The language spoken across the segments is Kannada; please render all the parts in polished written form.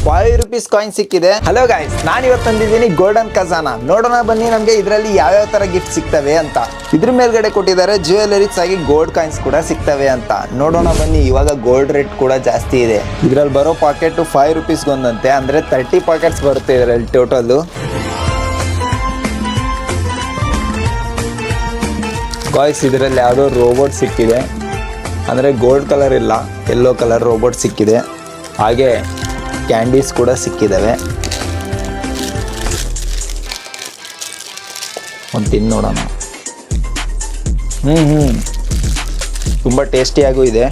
₹5 ಕಾಯಿನ್ ಸಿಕ್ಕಿದೆ. ಹಲೋ ಗೈಸ್, ನಾನು ಇವತ್ತು ತಂದಿದ್ದೀನಿ ಗೋಲ್ಡನ್ ಖಜಾನ. ನೋಡೋಣ ಬನ್ನಿ ನಮಗೆ ಇದರಲ್ಲಿ ಯಾವ್ಯಾವ ತರ ಗಿಫ್ಟ್ ಸಿಗ್ತವೆ ಅಂತ. ಇದ್ರ ಮೇಲ್ಗಡೆ ಕೊಟ್ಟಿದ್ದಾರೆ ಜ್ಯುವೆಲರೀಸ್ ಆಗಿ ಗೋಲ್ಡ್ ಕಾಯಿನ್ಸ್ ಕೂಡ ಸಿಗ್ತವೆ ಅಂತ. ನೋಡೋಣ ಬನ್ನಿ. ಇವಾಗ ಗೋಲ್ಡ್ ರೇಟ್ ಕೂಡ ಜಾಸ್ತಿ ಇದೆ. ಇದ್ರಲ್ಲಿ ಬರೋ ಪಾಕೆಟ್ ₹5 ಒಂದಂತೆ, ಅಂದ್ರೆ 30 ಪಾಕೆಟ್ಸ್ ಬರುತ್ತೆ ಇದರಲ್ಲಿ ಟೋಟಲ್. ಗಾಯ್ಸ್, ಇದರಲ್ಲಿ ಯಾವುದೋ ರೋಬೋಟ್ ಸಿಕ್ಕಿದೆ, ಅಂದರೆ ಗೋಲ್ಡ್ ಕಲರ್ ಇಲ್ಲ, ಯೆಲ್ಲೋ ಕಲರ್ ರೋಬೋಟ್ ಸಿಕ್ಕಿದೆ. ಹಾಗೆ ಕ್ಯಾಂಡೀಸ್ ಕೂಡ ಸಿಕ್ಕಿದ್ದಾವೆ. ಒಂದು ತಿಂದು ನೋಡೋಣ. ತುಂಬ ಟೇಸ್ಟಿಯಾಗೂ ಇದೆ.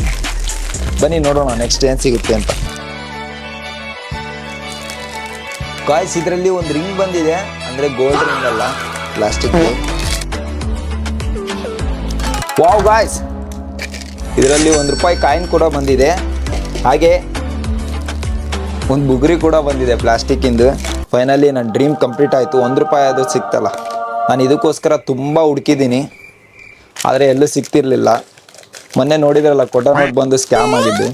ಬನ್ನಿ ನೋಡೋಣ ನೆಕ್ಸ್ಟ್ ಏನು ಸಿಗುತ್ತೆ ಅಂತ. ಗಾಯ್ಸ್, ಇದರಲ್ಲಿ ಒಂದು ರಿಂಗ್ ಬಂದಿದೆ, ಅಂದರೆ ಗೋಲ್ಡ್ ರಿಂಗ್ ಅಲ್ಲ, ಪ್ಲಾಸ್ಟಿಕ್. ವಾವ್ ಗಾಯ್ಸ್, ಇದರಲ್ಲಿ ₹1 ಕಾಯಿನ್ ಕೂಡ ಬಂದಿದೆ. ಹಾಗೆ ಒಂದು ಬುಗುರಿ ಕೂಡ ಬಂದಿದೆ ಪ್ಲಾಸ್ಟಿಕ್ಕಿಂದು. ಫೈನಲಿ ನನ್ನ ಡ್ರೀಮ್ ಕಂಪ್ಲೀಟ್ ಆಯಿತು. ₹1 ಅದು ಸಿಕ್ತಲ್ಲ. ನಾನು ಇದಕ್ಕೋಸ್ಕರ ತುಂಬ ಹುಡುಕಿದ್ದೀನಿ, ಆದರೆ ಎಲ್ಲೂ ಸಿಗ್ತಿರ್ಲಿಲ್ಲ. ಮೊನ್ನೆ ನೋಡಿದ್ರಲ್ಲ, ಕೊಟ್ಟ ನೋಟ್ ಬಂದು ಸ್ಕ್ಯಾಮ್ ಆಗಿದ್ದು.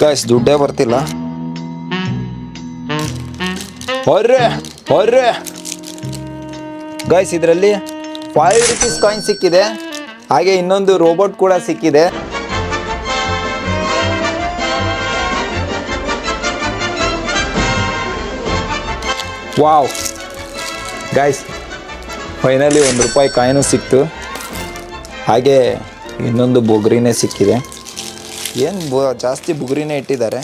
ಗಾಯ್ಸ್, ದುಡ್ಡೇ ಬರ್ತಿಲ್ಲ. ಹೊರ್ರೆ ಗಾಯ್ಸ್, ಇದರಲ್ಲಿ ₹5 ಕಾಯಿನ್ ಸಿಕ್ಕಿದೆ. ಹಾಗೆ ಇನ್ನೊಂದು ರೋಬೋಟ್ ಕೂಡ ಸಿಕ್ಕಿದೆ. ವಾವ್ ಗಾಯ್ಸ್, ಫೈನಲಿ ₹1 ಕಾಯಿನು ಸಿಕ್ತು. ಹಾಗೆ ಇನ್ನೊಂದು ಬುಗುರಿನೇ ಸಿಕ್ಕಿದೆ. ಏನು ಜಾಸ್ತಿ ಬುಗುರಿನೇ ಇಟ್ಟಿದ್ದಾರೆ.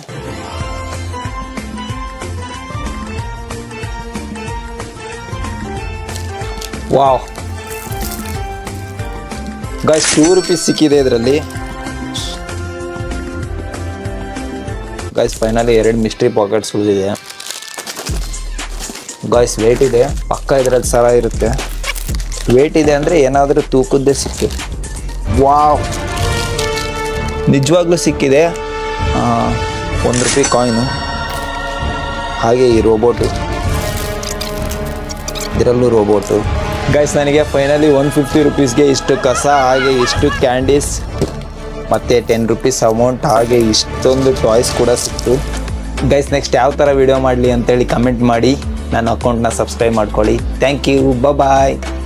ವಾವ್ ಗಾಯ್ಸ್, ₹2 ಸಿಕ್ಕಿದೆ ಇದರಲ್ಲಿ. ಗಾಯ್ಸ್, ಫೈನಲಿ 2 ಮಿಸ್ಟ್ರಿ ಪಾಕೆಟ್ಸ್ ಉಳಿದಿದೆ. ಗಾಯ್ಸ್, ವೇಟ್ ಇದೆ, ಪಕ್ಕ ಇದರಲ್ಲಿ ಸರ ಇರುತ್ತೆ. ವೇಟ್ ಇದೆ ಅಂದರೆ ಏನಾದರೂ ತೂಕದ್ದೇ ಸಿಕ್ಕಿದೆ. ವಾವ್, ನಿಜವಾಗ್ಲೂ ಸಿಕ್ಕಿದೆ. ₹1 ಕಾಯಿನು. ಹಾಗೆ ಈ ರೋಬೋಟು, ಇದರಲ್ಲೂ ರೋಬೋಟು. ಗೈಸ್, ನನಗೆ ಫೈನಲಿ ₹150ಗೆ ಇಷ್ಟು ಕಸ, ಹಾಗೆ ಇಷ್ಟು ಕ್ಯಾಂಡೀಸ್, ಮತ್ತು ₹10 ಅಮೌಂಟ್, ಹಾಗೆ ಇಷ್ಟೊಂದು ಟಾಯ್ಸ್ ಕೂಡ ಸಿಕ್ತು. ಗೈಸ್, ನೆಕ್ಸ್ಟ್ ಯಾವ ಥರ ವಿಡಿಯೋ ಮಾಡಲಿ ಅಂತೇಳಿ ಕಮೆಂಟ್ ಮಾಡಿ. ನನ್ನ ಅಕೌಂಟ್ನ ಸಬ್ಸ್ಕ್ರೈಬ್ ಮಾಡ್ಕೊಳ್ಳಿ. Thank you, bye.